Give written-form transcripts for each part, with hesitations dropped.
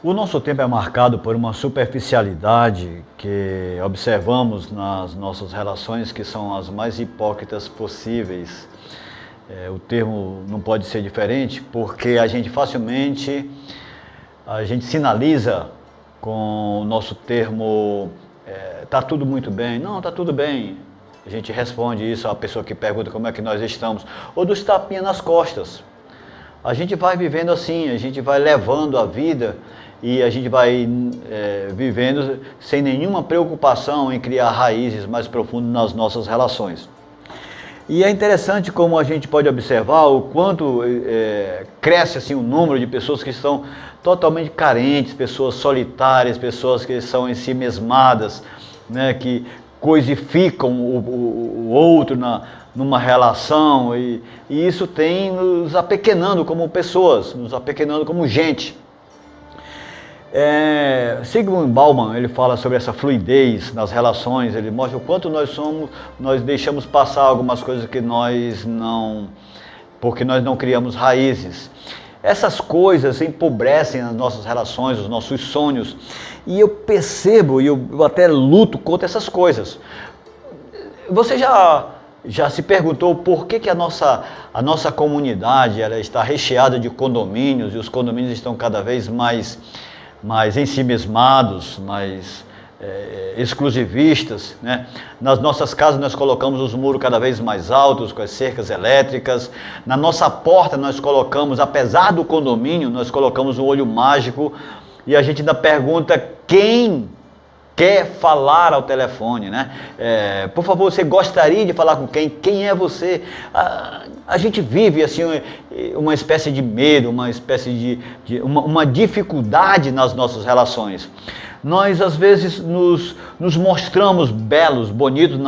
O nosso tempo é marcado por uma superficialidade que observamos nas nossas relações, que são as mais hipócritas possíveis. O termo não pode ser diferente, porque a gente facilmente sinaliza com o nosso termo tá tudo muito bem. Não, tá tudo bem. A gente responde isso à pessoa que pergunta como é que nós estamos, ou dos tapinhas nas costas. A gente vai vivendo assim, a gente vai levando a vida e a gente vai vivendo sem nenhuma preocupação em criar raízes mais profundas nas nossas relações. E é interessante como a gente pode observar o quanto cresce assim, o número de pessoas que estão totalmente carentes, pessoas solitárias, pessoas que são ensimesmadas, né, que coisificam o outro numa relação, e isso tem nos apequenando como pessoas, nos apequenando como gente. Zygmunt Bauman, ele fala sobre essa fluidez nas relações, ele mostra o quanto nós deixamos passar algumas coisas porque nós não criamos raízes. Essas coisas empobrecem as nossas relações, os nossos sonhos, e eu percebo, e eu até luto contra essas coisas. Você já se perguntou por que a nossa comunidade ela está recheada de condomínios, e os condomínios estão cada vez mais ensimesmados, mais exclusivistas, né? Nas nossas casas nós colocamos os muros cada vez mais altos, com as cercas elétricas. Na nossa porta nós colocamos, apesar do condomínio, nós colocamos um olho mágico, e a gente ainda pergunta quem quer falar ao telefone, né? Por favor, você gostaria de falar com quem? Quem é você? A gente vive assim uma espécie de medo, uma espécie de uma dificuldade nas nossas relações. Nós às vezes nos mostramos belos, bonitos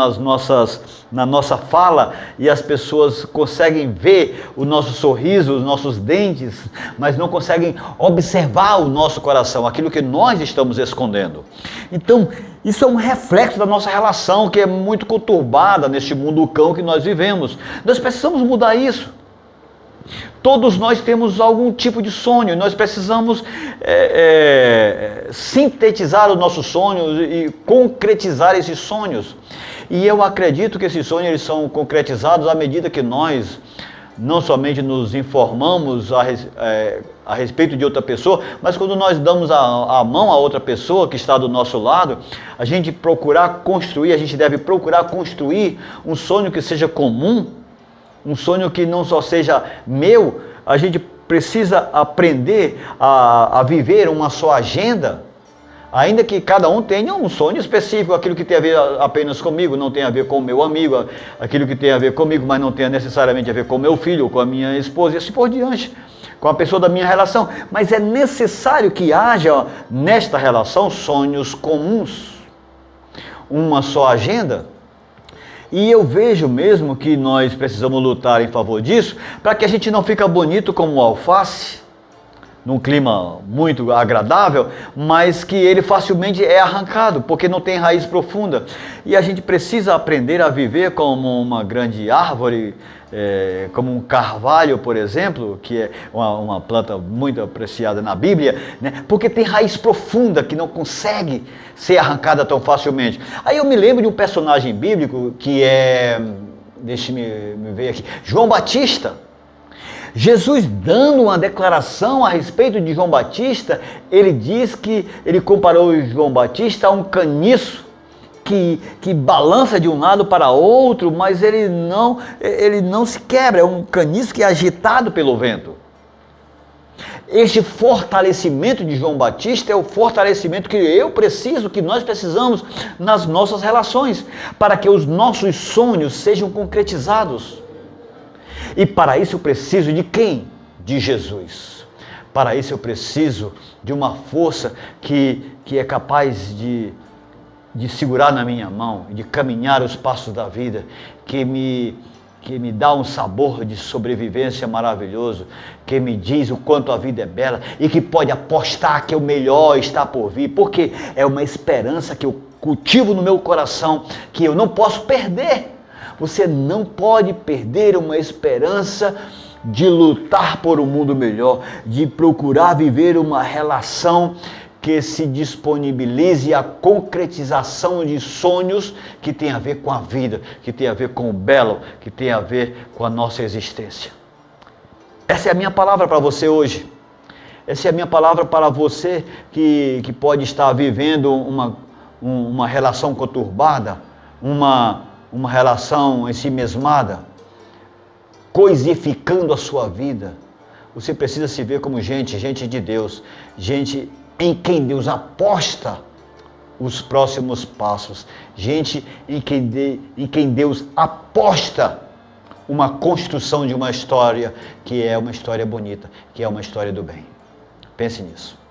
na nossa fala, e as pessoas conseguem ver o nosso sorriso, os nossos dentes, mas não conseguem observar o nosso coração, aquilo que nós estamos escondendo. Então, isso é um reflexo da nossa relação, que é muito conturbada neste mundo cão que nós vivemos. Nós precisamos mudar isso. Todos nós temos algum tipo de sonho, nós precisamos sintetizar os nossos sonhos e concretizar esses sonhos. E eu acredito que esses sonhos eles são concretizados à medida que nós não somente nos informamos a respeito de outra pessoa, mas quando nós damos a mão a outra pessoa que está do nosso lado, a gente deve procurar construir um sonho que seja comum, um sonho que não só seja meu. A gente precisa aprender a viver uma só agenda, ainda que cada um tenha um sonho específico, aquilo que tem a ver apenas comigo, não tem a ver com o meu amigo, aquilo que tem a ver comigo, mas não tem necessariamente a ver com o meu filho, com a minha esposa, e assim por diante, com a pessoa da minha relação. Mas é necessário que haja nesta relação sonhos comuns, uma só agenda. E eu vejo mesmo que nós precisamos lutar em favor disso, para que a gente não fique bonito como alface, num clima muito agradável, mas que ele facilmente é arrancado, porque não tem raiz profunda. E a gente precisa aprender a viver como uma grande árvore, como um carvalho, por exemplo, que é uma planta muito apreciada na Bíblia, né? Porque tem raiz profunda que não consegue ser arrancada tão facilmente. Aí eu me lembro de um personagem bíblico que deixa-me ver aqui, João Batista. Jesus, dando uma declaração a respeito de João Batista, ele diz que ele comparou João Batista a um caniço que balança de um lado para outro, mas ele não se quebra, é um caniço que é agitado pelo vento. Este fortalecimento de João Batista é o fortalecimento que nós precisamos nas nossas relações, para que os nossos sonhos sejam concretizados. E para isso eu preciso de quem? De Jesus. Para isso eu preciso de uma força que é capaz de segurar na minha mão, de caminhar os passos da vida, que me dá um sabor de sobrevivência maravilhoso, que me diz o quanto a vida é bela e que pode apostar que o melhor está por vir, porque é uma esperança que eu cultivo no meu coração, que eu não posso perder. Você não pode perder uma esperança de lutar por um mundo melhor, de procurar viver uma relação que se disponibilize a concretização de sonhos que tem a ver com a vida, que tem a ver com o belo, que tem a ver com a nossa existência. Essa é a minha palavra para você hoje. Essa é a minha palavra para você que pode estar vivendo uma relação conturbada, uma relação ensimesmada, coisificando a sua vida. Você precisa se ver como gente de Deus, gente em quem Deus aposta os próximos passos, gente em quem Deus aposta uma construção de uma história que é uma história bonita, que é uma história do bem. Pense nisso.